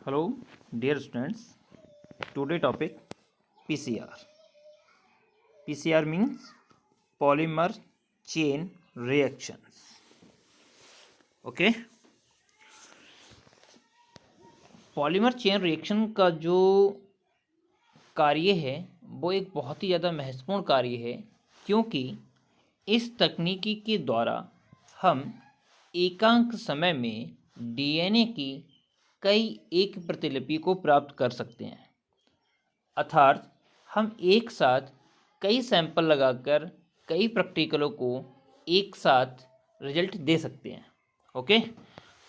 Hello, dear students. Today topic PCR. PCR means polymer chain reactions. Okay. Polymer chain reaction का जो कार्य है वो एक बहुत ही ज़्यादा महत्वपूर्ण कार्य है, क्योंकि इस तकनीकी के द्वारा हम एकांक समय में डीएनए की कई एक प्रतिलिपि को प्राप्त कर सकते हैं। अर्थात हम एक साथ कई सैंपल लगाकर कई प्रैक्टिकलों को एक साथ रिजल्ट दे सकते हैं। ओके,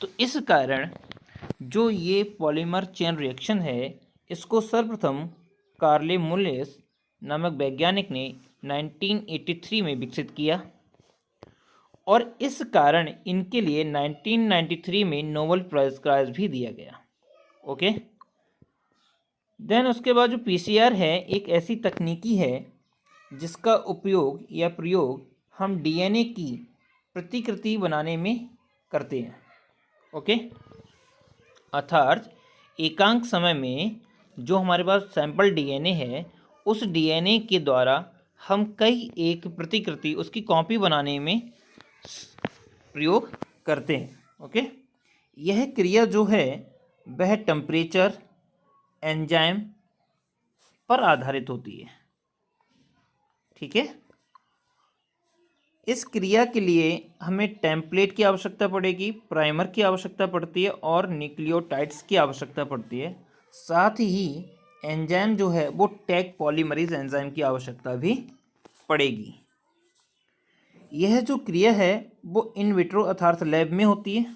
तो इस कारण जो ये पॉलीमर चेन रिएक्शन है, इसको सर्वप्रथम कार्ले मुलेस नामक वैज्ञानिक ने 1983 में विकसित किया और इस कारण इनके लिए 1993 में नोबेल प्राइज भी दिया गया। ओके, देन उसके बाद जो पीसीआर है एक ऐसी तकनीकी है जिसका उपयोग या प्रयोग हम डीएनए की प्रतिकृति बनाने में करते हैं। ओके, अर्थात एकांक समय में जो हमारे पास सैंपल डीएनए है, उस डीएनए के द्वारा हम कई एक प्रतिकृति उसकी कॉपी बनाने में प्रयोग करते हैं। ओके, यह क्रिया जो है वह टेम्परेचर, एंजाइम पर आधारित होती है। ठीक है, इस क्रिया के लिए हमें टेम्पलेट की आवश्यकता पड़ेगी, प्राइमर की आवश्यकता पड़ती है और न्यूक्लियोटाइड्स की आवश्यकता पड़ती है। साथ ही एंजाइम जो है वो टैग पॉलीमरेज एंजाइम की आवश्यकता भी पड़ेगी। यह जो क्रिया है वो इन विट्रो अर्थात लैब में होती है,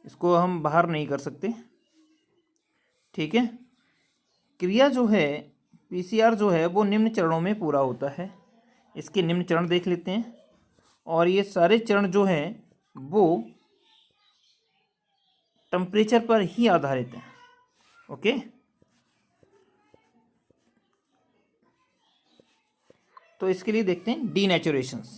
इसको हम बाहर नहीं कर सकते। ठीक है, क्रिया जो है पीसीआर जो है वो निम्न चरणों में पूरा होता है। इसके निम्न चरण देख लेते हैं, और ये सारे चरण जो हैं वो टेम्परेचर पर ही आधारित हैं। ओके, तो इसके लिए देखते हैं डीनेचुरेशंस।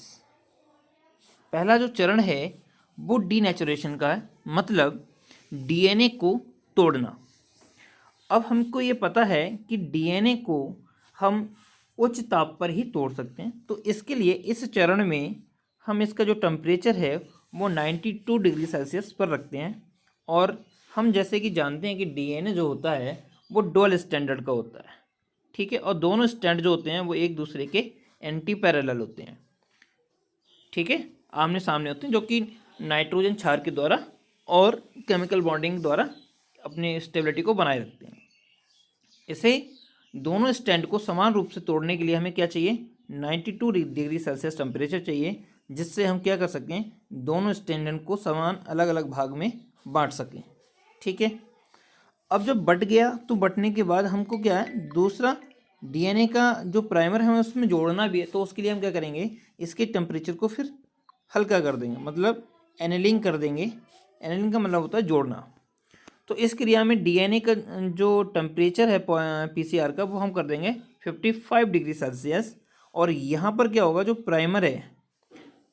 पहला जो चरण है वो डीनेचुरेशन का है, मतलब डीएनए को तोड़ना। अब हमको ये पता है कि डीएनए को हम उच्च ताप पर ही तोड़ सकते हैं, तो इसके लिए इस चरण में हम इसका जो टेम्परेचर है वो 92 डिग्री सेल्सियस पर रखते हैं। और हम जैसे कि जानते हैं कि डीएनए जो होता है वो डुअल स्टैंडर्ड का होता है। ठीक है, और दोनों स्टैंड जो होते हैं वो एक दूसरे के एंटी पैरेलल होते हैं। ठीक है, आमने सामने होते हैं, जो कि नाइट्रोजन क्षार के द्वारा और केमिकल बॉन्डिंग द्वारा अपनी स्टेबिलिटी को बनाए रखते हैं। इसे दोनों स्टैंड को समान रूप से तोड़ने के लिए हमें क्या चाहिए, 92 डिग्री सेल्सियस टेम्परेचर चाहिए, जिससे हम क्या कर सकें, दोनों स्टैंड को समान अलग अलग भाग में बांट सकें। ठीक है, अब जब बट गया तो बटने के बाद हमको क्या है, दूसरा डीएनए का जो प्राइमर है उसमें जोड़ना भी है, तो उसके लिए हम क्या करेंगे, इसके टेम्परेचर को फिर हल्का कर देंगे, मतलब एनेलिंग कर देंगे। एनेलिंग का मतलब होता है जोड़ना। तो इस क्रिया में डीएनए का जो टेम्परेचर है पीसीआर का वो हम कर देंगे 55 डिग्री सेल्सियस। और यहाँ पर क्या होगा, जो प्राइमर है,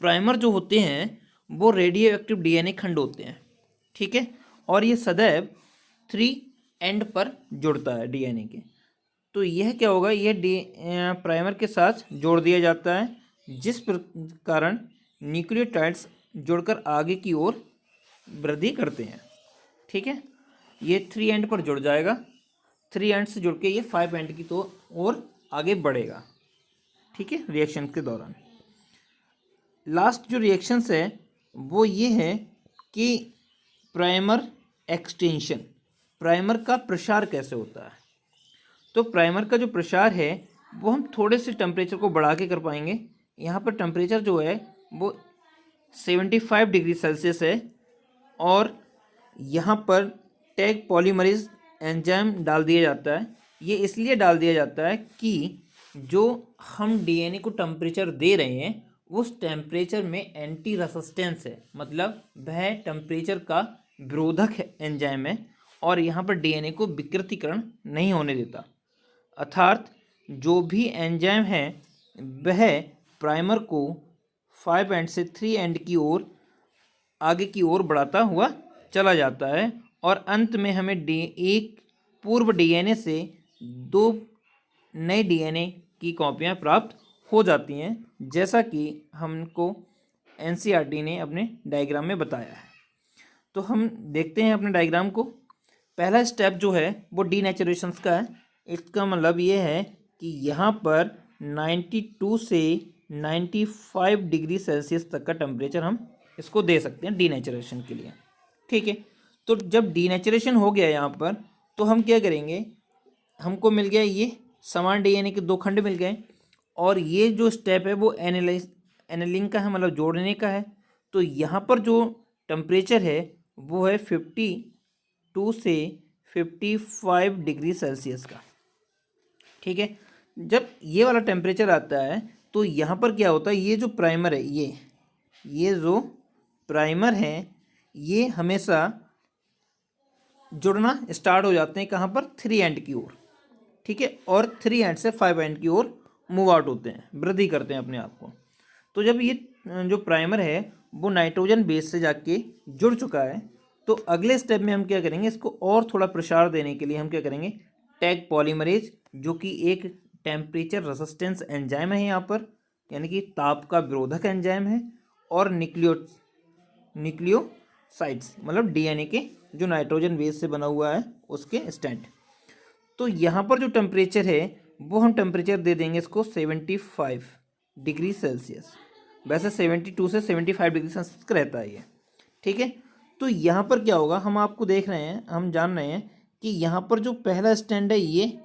प्राइमर जो होते हैं वो रेडियो एक्टिव डीएनए खंड होते हैं। ठीक है, और ये सदैव 3 एंड पर जुड़ता है डीएनए के। तो यह क्या होगा, यह प्राइमर के साथ जोड़ दिया जाता है, जिस कारण न्यूक्लियोटाइड्स जुड़कर आगे की ओर वृद्धि करते हैं। ठीक है, ये 3 एंड पर जुड़ जाएगा, 3 एंड से जुड़ के ये 5 एंड की तो और आगे बढ़ेगा। ठीक है, रिएक्शन के दौरान लास्ट जो रिएक्शंस है वो ये है कि प्राइमर एक्सटेंशन, प्राइमर का प्रसार कैसे होता है। तो प्राइमर का जो प्रसार है वो हम थोड़े से टेम्परेचर को बढ़ा के कर पाएंगे। यहाँ पर टेम्परेचर जो है वो 75 डिग्री सेल्सियस है, और यहाँ पर टैग पॉलीमरेज एंजाइम डाल दिया जाता है। ये इसलिए डाल दिया जाता है कि जो हम डीएनए को टेम्परेचर दे रहे हैं उस टेम्परेचर में एंटी रेसिस्टेंस है, मतलब वह टेम्परेचर का विरोधक एंजाइम है, और यहाँ पर डीएनए को विकृतीकरण नहीं होने देता। अर्थात जो भी एंजाइम है वह प्राइमर को 5 एंड से 3 एंड की ओर आगे की ओर बढ़ाता हुआ चला जाता है, और अंत में हमें एक पूर्व डीएनए से 2 नए डीएनए की कॉपियां प्राप्त हो जाती हैं, जैसा कि हमको एनसीईआरटी ने अपने डायग्राम में बताया है। तो हम देखते हैं अपने डायग्राम को। पहला स्टेप जो है वो डीनेचुरेशन का है। इसका मतलब ये है कि यहाँ पर 92 से 95 डिग्री सेल्सियस तक का टेम्परेचर हम इसको दे सकते हैं डीनेचुरेशन के लिए। ठीक है, तो जब डीनेचुरेशन हो गया यहाँ पर, तो हम क्या करेंगे, हमको मिल गया ये समान डीएनए के 2 खंड मिल गए, और ये जो स्टेप है वो एनालिंग का है, मतलब जोड़ने का है। तो यहाँ पर जो टेम्परेचर है वो है 52 से 55 डिग्री सेल्सियस का। ठीक है, जब ये वाला टेम्परेचर आता है तो यहाँ पर क्या होता है, ये जो प्राइमर है, ये जो प्राइमर है ये हमेशा जुड़ना स्टार्ट हो जाते हैं कहाँ पर, 3 एंड की ओर। ठीक है, और 3 एंड से 5 एंड की ओर मूव आउट होते हैं, वृद्धि करते हैं अपने आप को। तो जब ये जो प्राइमर है वो नाइट्रोजन बेस से जाके जुड़ चुका है, तो अगले स्टेप में हम क्या करेंगे, इसको और थोड़ा प्रसार देने के लिए हम क्या करेंगे, टैग पॉलीमरेज, जो कि एक टेम्परेचर रेसिस्टेंस एंजाइम है यहाँ पर, यानी कि ताप का विरोधक एंजाइम है, और न्यूक्लियोसाइड्स मतलब डीएनए के जो नाइट्रोजन बेस से बना हुआ है उसके स्टैंड। तो यहाँ पर जो टेम्परेचर है वो हम टेम्परेचर दे देंगे इसको 75 डिग्री सेल्सियस। वैसे 72 से 75 डिग्री सेल्सियस का रहता है ये। ठीक है, तो यहाँ पर क्या होगा, हम आपको देख रहे हैं, हम जान रहे हैं कि यहाँ पर जो पहला स्टैंड है ये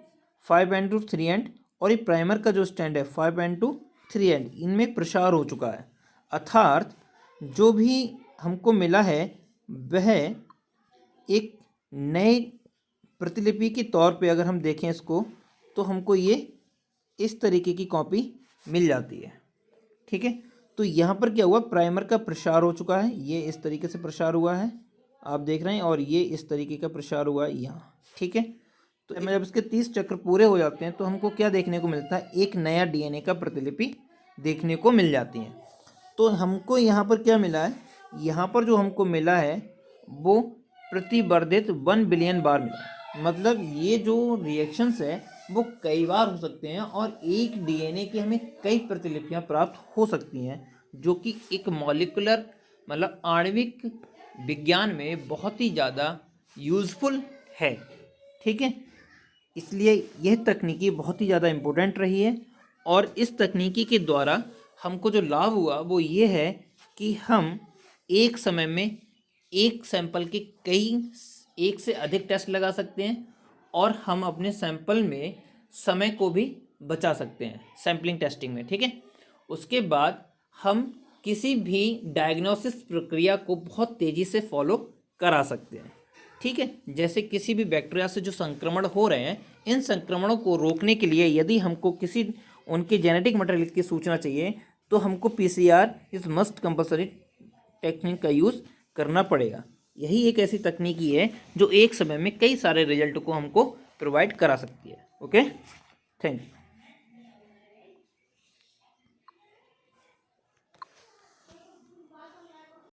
5 एंड टू 3 एंड, और ये प्राइमर का जो स्टैंड है 5 एंड टू 3 एंड, इनमें प्रसार हो चुका है। अर्थात जो भी हमको मिला है वह एक नए प्रतिलिपि के तौर पे अगर हम देखें इसको, तो हमको ये इस तरीके की कॉपी मिल जाती है। ठीक है, तो यहाँ पर क्या हुआ, प्राइमर का प्रसार हो चुका है, ये इस तरीके से प्रसार हुआ है, आप देख रहे हैं, और ये इस तरीके का प्रसार हुआ है यहाँ। ठीक है, तो जब इसके 30 चक्र पूरे हो जाते हैं तो हमको क्या देखने को मिलता है, एक नया डीएनए का प्रतिलिपि देखने को मिल जाती है। तो हमको यहाँ पर क्या मिला है, यहाँ पर जो हमको मिला है वो प्रतिवर्धित 1 बिलियन बार मिला है। मतलब ये जो रिएक्शंस है वो कई बार हो सकते हैं, और एक डीएनए की हमें कई प्रतिलिपियां प्राप्त हो सकती हैं, जो कि एक मॉलिक्यूलर मतलब आणविक विज्ञान में बहुत ही ज़्यादा यूज़फुल है। ठीक है, इसलिए यह तकनीकी बहुत ही ज़्यादा इम्पोर्टेंट रही है, और इस तकनीकी के द्वारा हमको जो लाभ हुआ वो ये है कि हम एक समय में एक सैंपल के एक से अधिक टेस्ट लगा सकते हैं, और हम अपने सैंपल में समय को भी बचा सकते हैं सैम्पलिंग टेस्टिंग में। ठीक है, उसके बाद हम किसी भी डायग्नोसिस प्रक्रिया को बहुत तेज़ी से फॉलो करा सकते हैं। ठीक है, जैसे किसी भी बैक्टीरिया से जो संक्रमण हो रहे हैं, इन संक्रमणों को रोकने के लिए यदि हमको किसी उनके जेनेटिक मटेरियल की सूचना चाहिए, तो हमको पीसीआर इस मस्ट कंपलसरी टेक्निक का यूज़ करना पड़ेगा। यही एक ऐसी तकनीकी है जो एक समय में कई सारे रिजल्ट को हमको प्रोवाइड करा सकती है। Okay, thank you.